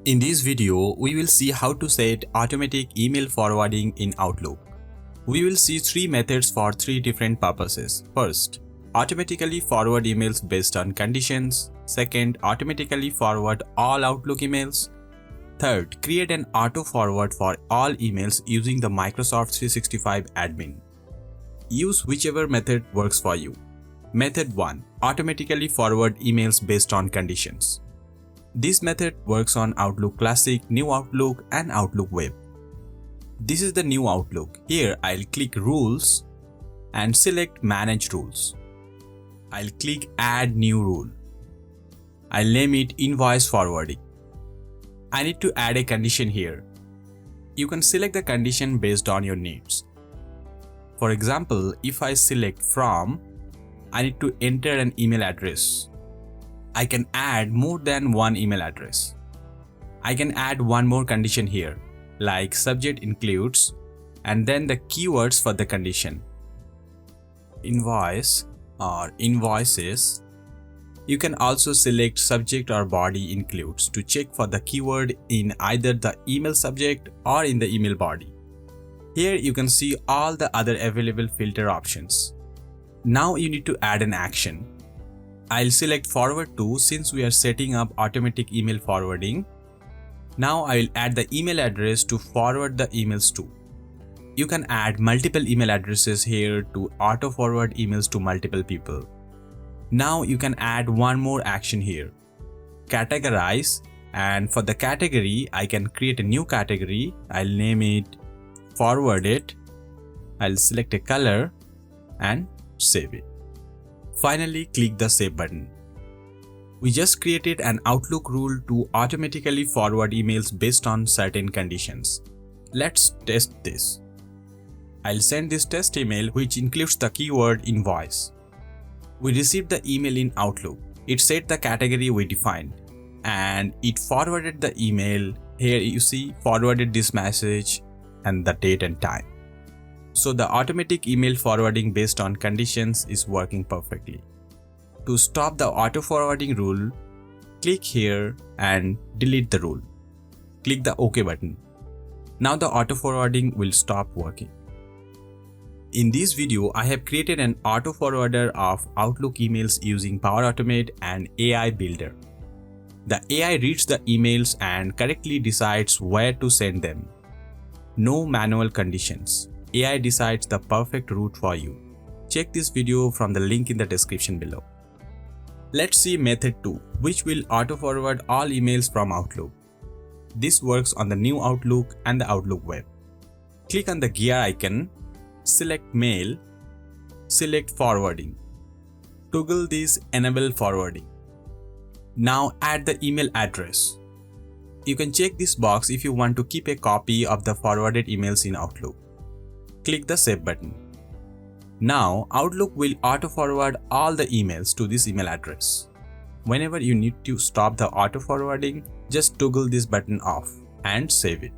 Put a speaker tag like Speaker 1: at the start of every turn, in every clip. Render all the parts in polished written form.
Speaker 1: In this video, we will see how to set automatic email forwarding in Outlook. We will see three methods for three different purposes. First, automatically forward emails based on conditions. Second, automatically forward all Outlook emails. Third, create an auto forward for all emails using the Microsoft 365 admin. Use whichever method works for you. Method 1. Automatically forward emails based on conditions. This method works on Outlook Classic, New Outlook and Outlook Web. This is the New Outlook. Here I'll click Rules and select Manage Rules. I'll click Add New Rule. I'll name it Invoice Forwarding. I need to add a condition here. You can select the condition based on your needs. For example, if I select From, I need to enter an email address. I can add more than one email address. I can add one more condition here, like subject includes, and then the keywords for the condition. Invoice or invoices. You can also select subject or body includes to check for the keyword in either the email subject or in the email body. Here you can see all the other available filter options. Now you need to add an action. I'll select forward to since we are setting up automatic email forwarding. Now I will add the email address to forward the emails to. You can add multiple email addresses here to auto forward emails to multiple people. Now you can add one more action here. Categorize, and for the category I can create a new category. I'll name it Forwarded. I'll select a color and save it. Finally, click the Save button. We just created an Outlook rule to automatically forward emails based on certain conditions. Let's test this. I'll send this test email which includes the keyword invoice. We received the email in Outlook. It set the category we defined and it forwarded the email. Here you see forwarded this message and the date and time. So the automatic email forwarding based on conditions is working perfectly. To stop the auto forwarding rule, click here and delete the rule. Click the OK button. Now the auto forwarding will stop working. In this video, I have created an auto forwarder of Outlook emails using Power Automate and AI Builder. The AI reads the emails and correctly decides where to send them. No manual conditions. AI decides the perfect route for you. Check this video from the link in the description below. Let's see method 2, which will auto-forward all emails from Outlook. This works on the New Outlook and the Outlook Web. Click on the gear icon, select Mail, select Forwarding. Toggle this Enable Forwarding. Now add the email address. You can check this box if you want to keep a copy of the forwarded emails in Outlook. Click the Save button. Now Outlook will auto-forward all the emails to this email address. Whenever you need to stop the auto-forwarding, just toggle this button off and save it.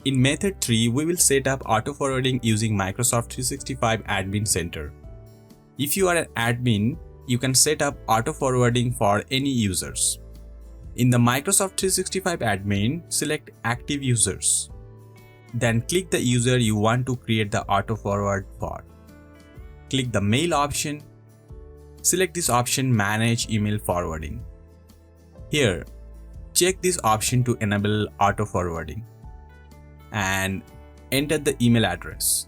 Speaker 1: In method 3, we will set up auto-forwarding using Microsoft 365 Admin Center. If you are an admin, you can set up auto-forwarding for any users. In the Microsoft 365 admin, select Active Users. Then click the user you want to create the auto forward for. Click the Mail option. Select this option Manage Email Forwarding. Here, check this option to enable auto forwarding and enter the email address.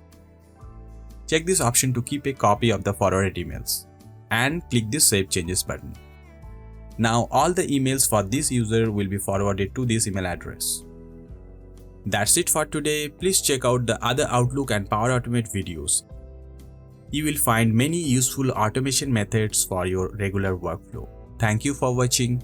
Speaker 1: Check this option to keep a copy of the forwarded emails and click this Save Changes button. Now all the emails for this user will be forwarded to this email address. That's it for today. Please check out the other Outlook and Power Automate videos. You will find many useful automation methods for your regular workflow. Thank you for watching.